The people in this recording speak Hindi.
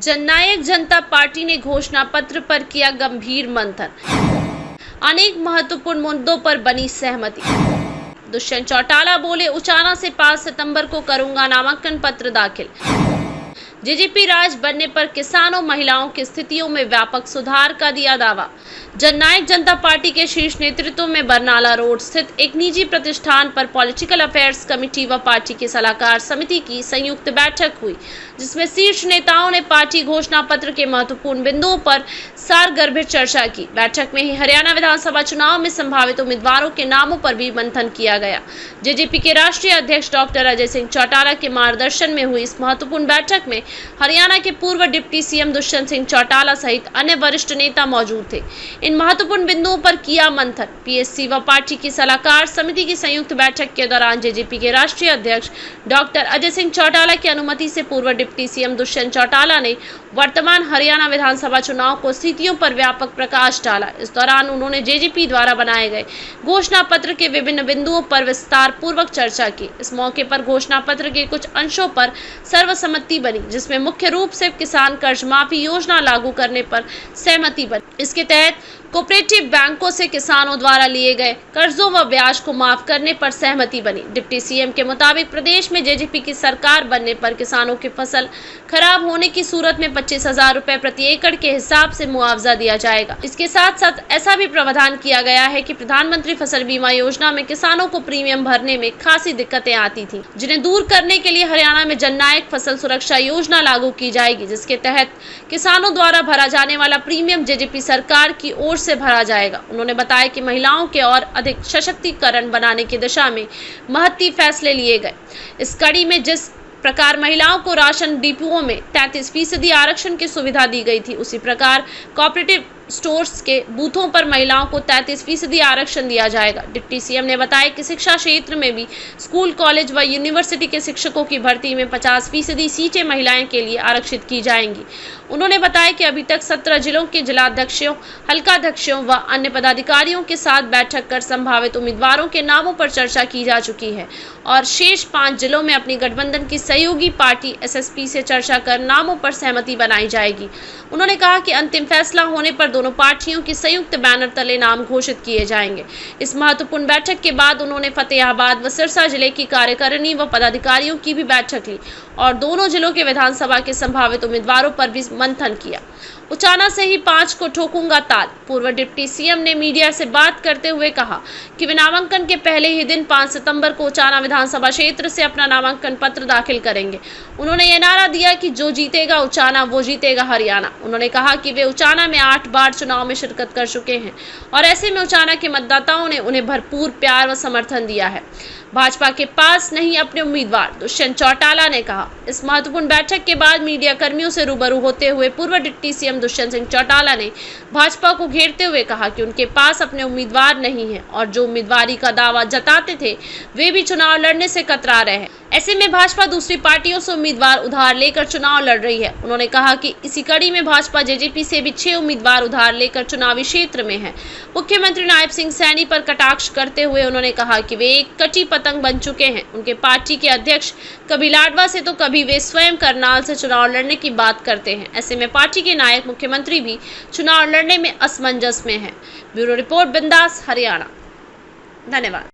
जननायक जनता पार्टी ने घोषणा पत्र पर किया गंभीर मंथन। अनेक महत्वपूर्ण मुद्दों पर बनी सहमति। दुष्यंत चौटाला बोले, उचाना से 5 सितंबर को करूंगा नामांकन पत्र दाखिल। जेजेपी राज बनने पर किसानों महिलाओं की स्थितियों में व्यापक सुधार का दिया दावा। जननायक जनता पार्टी के शीर्ष नेतृत्व में बरनाला रोड स्थित एक निजी प्रतिष्ठान पर पॉलिटिकल अफेयर्स कमेटी व पार्टी की सलाहकार समिति की संयुक्त बैठक हुई, जिसमें शीर्ष नेताओं ने पार्टी घोषणा पत्र के महत्वपूर्ण बिंदुओं पर सारगर्भित चर्चा की। बैठक में ही हरियाणा विधानसभा चुनाव में संभावित उम्मीदवारों के नामों पर भी मंथन किया गया। जेजेपी के राष्ट्रीय अध्यक्ष डॉक्टर अजय सिंह चौटाला के मार्गदर्शन में हुई इस महत्वपूर्ण बैठक में हरियाणा के पूर्व डिप्टी सीएम दुष्यंत सिंह चौटाला सहित अन्य वरिष्ठ नेता मौजूद थे। इन महत्वपूर्ण बिंदुओं पर किया मंथन। पीएससी व पार्टी की सलाहकार समिति की संयुक्त बैठक के दौरान जेजेपी के राष्ट्रीय अध्यक्ष डॉक्टर अजय सिंह चौटाला की अनुमति से पूर्व डिप्टी सीएम दुष्यंत चौटाला ने वर्तमान हरियाणा विधानसभा चुनाव को स्थितियों पर व्यापक प्रकाश डाला। इस दौरान उन्होंने जेजेपी द्वारा बनाए गए घोषणा पत्र के विभिन्न बिंदुओं पर विस्तार पूर्वक चर्चा की। इस मौके पर घोषणा पत्र के कुछ अंशों पर सर्वसम्मति बनी, जिसमें मुख्य रूप से किसान कर्ज माफी योजना लागू करने पर सहमति बनी। इसके तहत कोऑपरेटिव बैंकों से किसानों द्वारा लिए गए कर्जों व ब्याज को माफ करने पर सहमति बनी। डिप्टी सीएम के मुताबिक प्रदेश में जेजेपी की सरकार बनने पर किसानों की फसल खराब होने की सूरत में 25,000 रुपए प्रति एकड़ के हिसाब से मुआवजा दिया जाएगा। इसके साथ साथ ऐसा भी प्रावधान किया गया है कि प्रधानमंत्री फसल बीमा योजना में किसानों को प्रीमियम भरने में खासी दिक्कतें आती थी, जिन्हें दूर करने के लिए हरियाणा में जननायक फसल सुरक्षा योजना लागू की जाएगी, जिसके तहत किसानों द्वारा भरा जाने वाला प्रीमियम जेजेपी सरकार की ओर से भरा जाएगा। उन्होंने बताया कि महिलाओं के और अधिक सशक्तिकरण बनाने की दिशा में महत्वपूर्ण फैसले लिए गए। इस कड़ी में जिस प्रकार महिलाओं को राशन डिपोओं में 33% आरक्षण की सुविधा दी गई थी, उसी प्रकार कोऑपरेटिव स्टोर्स के बूथों पर महिलाओं को 33% आरक्षण दिया जाएगा। डिप्टी सीएम ने बताया कि शिक्षा क्षेत्र में भी स्कूल, कॉलेज व यूनिवर्सिटी के शिक्षकों की भर्ती में 50% सीटें महिलाएं के लिए आरक्षित की जाएंगी। उन्होंने बताया कि अभी तक 17 जिलों के जिलाध्यक्षों, हल्काध्यक्षों व अन्य पदाधिकारियों के साथ बैठक कर संभावित उम्मीदवारों के नामों पर चर्चा की जा चुकी है और शेष 5 जिलों में अपनी गठबंधन की सहयोगी पार्टी एसएसपी से चर्चा कर नामों पर सहमति बनाई जाएगी। उन्होंने कहा कि अंतिम फैसला होने पर दोनों पार्टियों की संयुक्त बैनर तले नाम घोषित किए जाएंगे। इस महत्वपूर्ण बैठक के बाद उन्होंने फतेहाबाद व सिरसा जिले की कार्यकारिणी व पदाधिकारियों की भी बैठक ली और दोनों जिलों के विधानसभा के संभावित उम्मीदवारों पर भी मंथन किया। उचाना से ही 5 को ठोकूंगा ताल। पूर्व डिप्टी सीएम ने मीडिया से बात करते हुए कहा कि वे नामांकन के पहले ही दिन 5 सितंबर को उचाना विधानसभा क्षेत्र से अपना नामांकन पत्र दाखिल करेंगे। उन्होंने यह नारा दिया कि जो जीतेगा उचाना वो जीतेगा हरियाणा। उन्होंने कहा कि वे उचाना में 8 बार चुनाव में शिरकत कर चुके हैं और ऐसे में उचाना के मतदाताओं ने उन्हें भरपूर प्यार व समर्थन दिया है। भाजपा के पास नहीं अपने उम्मीदवार, दुष्यंत चौटाला ने कहा। इस महत्वपूर्ण बैठक के बाद मीडिया कर्मियों से रूबरू होते हुए पूर्व डिप्टी सीएम दुष्यंत सिंह चौटाला ने भाजपा को घेरते हुए कहा कि उनके पास अपने उम्मीदवार नहीं है और जो उम्मीदवारी का दावा जताते थे वे भी चुनाव लड़ने से कतरा रहे हैं। ऐसे में भाजपा दूसरी पार्टियों से उम्मीदवार उधार लेकर चुनाव लड़ रही है। उन्होंने कहा कि इसी कड़ी में भाजपा जेजेपी से भी 6 उम्मीदवार उधार लेकर चुनावी क्षेत्र में है। मुख्यमंत्री नायब सिंह सैनी पर कटाक्ष करते हुए उन्होंने कहा कि वे एक कटी पतंग बन चुके हैं। उनके पार्टी के अध्यक्ष कभी लाडवा से तो कभी वे स्वयं करनाल से चुनाव लड़ने की बात करते हैं। ऐसे में पार्टी के नायक मुख्यमंत्री भी चुनाव लड़ने में असमंजस में है। ब्यूरो रिपोर्ट, बिंदास, हरियाणा। धन्यवाद।